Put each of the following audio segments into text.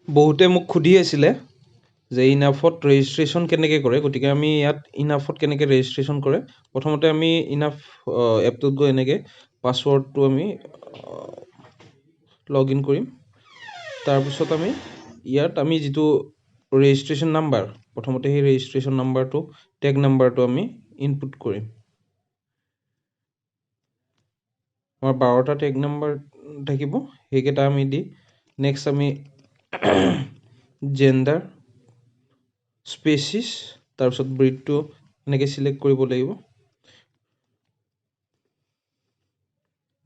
বহুতে মোক সুধি আছিলে যে ইনাফত ৰেজিষ্ট্ৰেশ্যন কেনেকৈ কৰে, গতিকে আমি ইয়াত ইনাফত কেনেকৈ ৰেজিষ্ট্ৰেশ্যন কৰে। প্ৰথমতে আমি ইনাফ এপটোত গৈ এনেকৈ পাছৱৰ্ডটো আমি লগ ইন কৰিম। তাৰপিছত আমি ইয়াত আমি যিটো ৰেজিষ্ট্ৰেশ্যন নাম্বাৰ, প্ৰথমতে সেই ৰেজিষ্ট্ৰেশ্যন নাম্বাৰটো টেগ নাম্বাৰটো আমি ইনপুট কৰিম। আমাৰ 12টা টেগ নাম্বাৰ থাকিব, সেইকেইটা আমি দি নেক্সট আমি জেণ্ডাৰ, স্পেচিছ, তাৰপিছত ব্ৰিডটো এনেকৈ চিলেক্ট কৰিব লাগিব।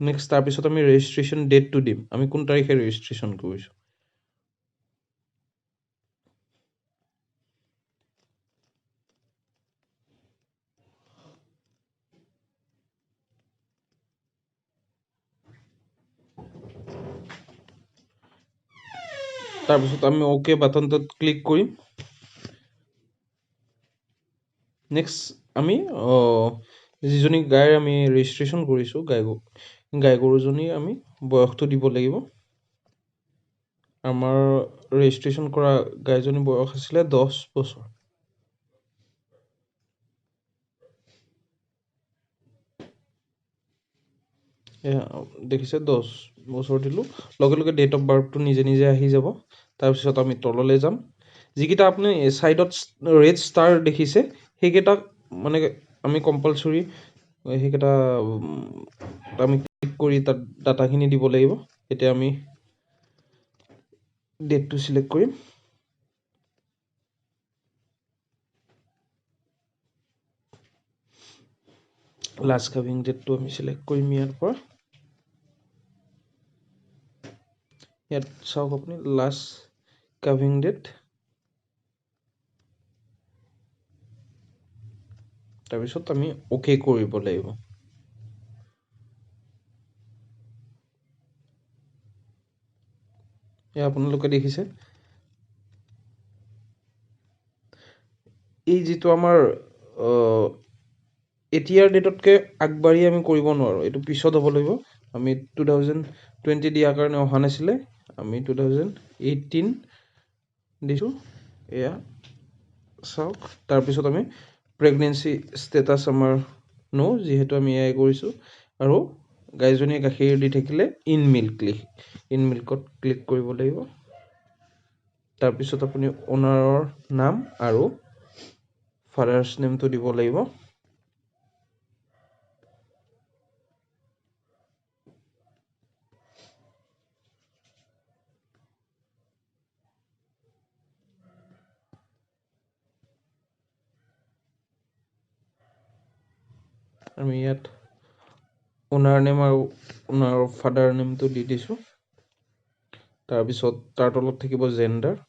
নেক্সট তাৰপিছত আমি ৰেজিষ্ট্ৰেশ্যন ডেটটো দিম, আমি কোন তাৰিখে ৰেজিষ্ট্ৰেশ্যন কৰিছোঁ। তাৰপিছত আমি অ'কে বাটনটোত ক্লিক কৰিম। নেক্সট আমি যিজনী গাইৰ আমি ৰেজিষ্ট্ৰেশ্যন কৰিছোঁ, গাই গৰুজনীৰ আমি বয়সটো দিব লাগিব। আমাৰ ৰেজিষ্ট্ৰেশ্যন কৰা গাইজনীৰ বয়স আছিলে 10 বছৰ। দেখিছে 10 বছৰ দিলোঁ, লগে লগে ডেট অফ বাৰ্থটো নিজে নিজে আহি যাব। তাৰপিছত আমি তললৈ যাম, যিকেইটা আপুনি ছাইডত ৰেড ষ্টাৰ দেখিছে সেইকেইটাক মানে আমি কম্পালচৰি সেইকেইটা আমি ক্লিক কৰি তাত ডাটাখিনি দিব লাগিব। এতিয়া আমি ডেটটো চিলেক্ট কৰিম। লাষ্ট কাভিং ডেটটো আমি চিলেক্ট কৰিম ইয়াৰ পৰা। ইয়াত চাওক আপুনি লাষ্ট কাভিং ডেট, তাৰপিছত আমি অ'কে কৰিব লাগিব। এয়া আপোনালোকে দেখিছে এই যিটো আমাৰ এতিয়াৰ ডেটতকৈ আগবাঢ়ি আমি কৰিব নোৱাৰোঁ, এইটো পিছত হ'ব লাগিব। আমি 2020 দিয়াৰ কাৰণে অহা নাছিলে, আমি 2018 দিছোঁ। এয়া চাওক, তাৰপিছত আমি প্ৰেগনেঞ্চি ষ্টেটাছ আমাৰ যিহেতু আমি এয়াই কৰিছোঁ, আৰু গাইজনীয়ে গাখীৰ দি থাকিলে ইন মিল্কত ক্লিক কৰিব লাগিব। তাৰপিছত আপুনি অ'নাৰৰ নাম আৰু ফাদাৰ্ছ নেমটো দিব লাগিব। আমি ইয়াত অ'নাৰ নেম আৰু অ'নাৰ ফাদাৰ নেমটো দি দিছোঁ। তাৰপিছত তাৰ তলত থাকিব জেণ্ডাৰ।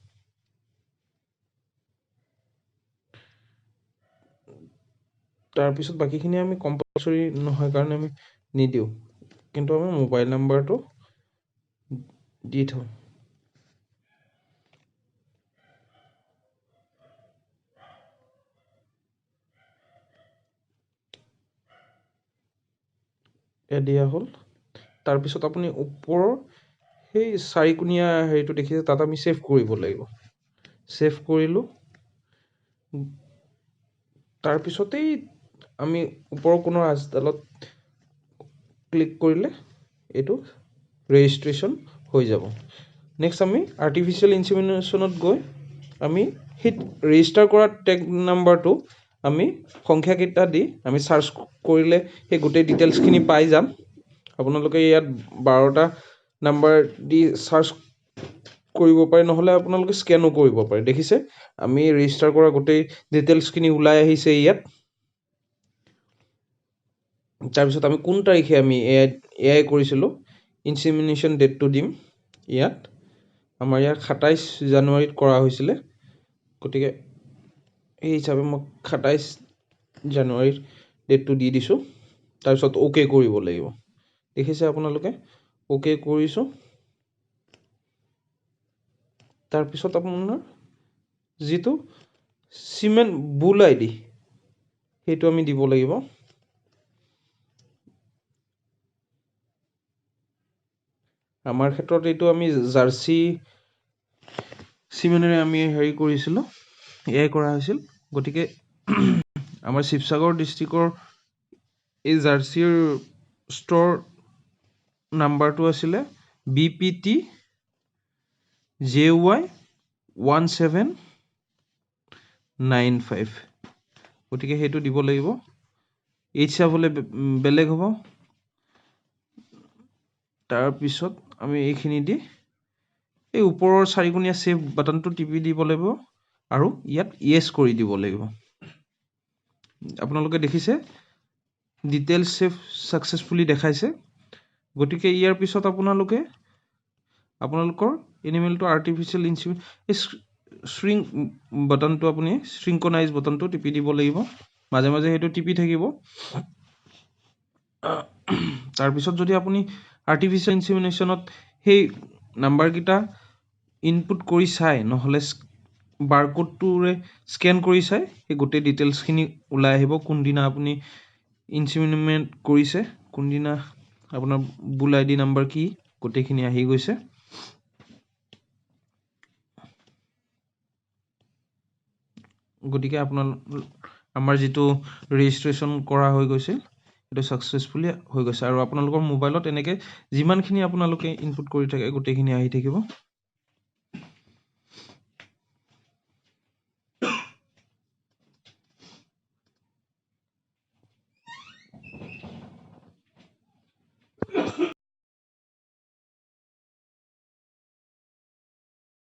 তাৰপিছত বাকীখিনি আমি কম্পালচৰি নহয় কাৰণে আমি নিদিওঁ, কিন্তু আমি মোবাইল নাম্বাৰটো দি থওঁ। দিয়া হ'ল। তাৰপিছত আপুনি ওপৰৰ সেই চাৰিকোণীয়া হেৰিটো দেখিছে, তাত আমি ছেভ কৰিব লাগিব। ছেভ কৰিলোঁ। তাৰপিছতেই আমি ওপৰৰ কোনো ৰাজডালত ক্লিক কৰিলে এইটো ৰেজিষ্ট্ৰেশ্যন হৈ যাব। নেক্সট আমি আৰ্টিফিচিয়েল ইনছেমিনেশ্যনত গৈ আমি সেই ৰেজিষ্টাৰ কৰা টেগ নাম্বাৰটো আমি সংখ্যাকেইটা দি আমি চাৰ্চ কৰিলে সেই গোটেই ডিটেইলছখিনি পাই যাম। আপোনালোকে ইয়াত 12টা নাম্বাৰ দি চাৰ্চ কৰিব পাৰে, নহ'লে আপোনালোকে স্কেনো কৰিব পাৰে। দেখিছে আমি ৰেজিষ্টাৰ কৰা গোটেই ডিটেইলছখিনি ওলাই আহিছে ইয়াত। তাৰপিছত আমি কোন তাৰিখে আমি এয়াই কৰিছিলোঁ, ইনছেমিনেশ্যন ডেটটো দিম ইয়াত। আমাৰ ইয়াত 27 জানুৱাৰীত কৰা হৈছিলে, গতিকে সেই হিচাপে মই 27 জানুৱাৰীৰ ডেটটো দি দিছোঁ। তাৰপিছত অ'কে কৰিব লাগিব। দেখিছে আপোনালোকে অ'কে কৰিছোঁ। তাৰপিছত আপোনাৰ যিটো চিমেন বুল আই ডি সেইটো আমি দিব লাগিব। আমাৰ ক্ষেত্ৰত এইটো আমি জাৰ্চি চিমেনেৰে আমি হেৰি কৰিছিলোঁ, এয়াই কৰা হৈছিল। গতিকে আমাৰ শিৱসাগৰ ডিষ্ট্ৰিক্টৰ এই জাৰ্চিৰ ষ্ট'ৰ নাম্বাৰটো আছিলে BPT JY 1795। গতিকে সেইটো দিব লাগিব। HF হ'লে বেলেগ হ'ব। তাৰপিছত আমি এইখিনি দি এই ওপৰৰ চাৰিকোণীয়া ছেভ বাটনটো টিপি দিব লাগিব আৰু ইয়াত য়েছ কৰি দিব লাগিব। আপোনালোকে দেখিছে ডিটেইলছ ছেভ ছাকচেছফুলি দেখাইছে। গতিকে ইয়াৰ পিছত আপোনালোকৰ এনিমেলটো আৰ্টিফিচিয়েল এই শ্ৰিংক বাটনটো আপুনি শ্ৰিংকনাইজ বাটনটো টিপি দিব লাগিব। মাজে মাজে সেইটো টিপি থাকিব। তাৰপিছত যদি আপুনি আৰ্টিফিচিয়েল ইনসেমিনেশ্যনত সেই নাম্বাৰকেইটা ইনপুট কৰি চাই, নহ'লে বাৰকোডটোৰে স্কেন কৰি চাই, সেই গোটেই ডিটেইলছখিনি ওলাই আহিব। কোনদিনা আপুনি ইনসেমিনেট কৰিছে, কোনদিনা আপোনাৰ বুল ID নাম্বাৰ কি, গোটেইখিনি আহি গৈছে। গতিকে আমাৰ যিটো ৰেজিষ্ট্ৰেশ্যন কৰা হৈ গৈছিল সেইটো ছাকচেছফুলি হৈ গৈছে। আৰু আপোনালোকৰ মোবাইলত এনেকৈ যিমানখিনি আপোনালোকে ইনপুট কৰি থাকে গোটেইখিনি আহি থাকিব।